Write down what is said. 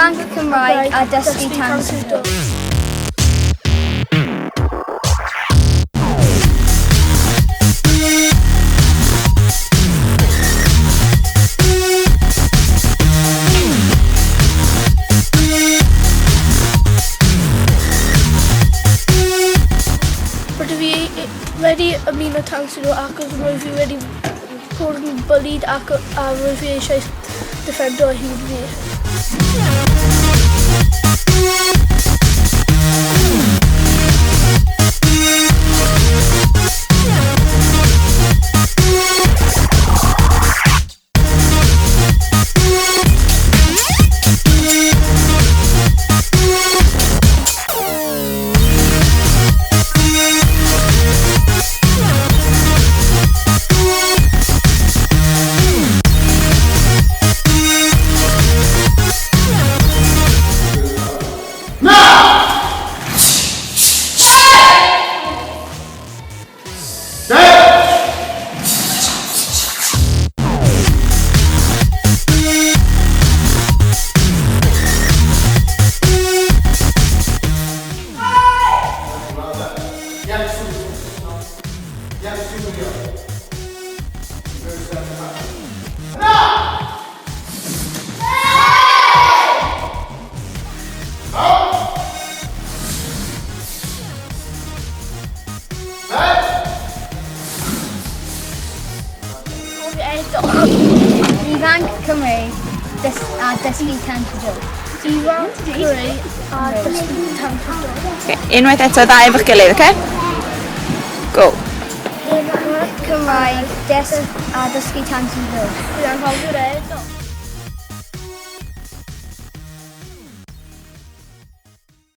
Ifanc, Cymreig a dysgu Tangsudo. Rydw fi wedi ymuno Tangsudo ac rwyf fi wedi bod yn bwlid ac rwyf fi eisiau defendo hyd fi. Ifanc, Cymreig a dysgu Tangsudo. Ifanc, Cymreig a dysgu Tangsudo. Unwaith eto, dda efo'ch gilydd, oce? Go. Ifanc, Cymreig a dysgu Tangsudo. Bydd anghofio'r eto.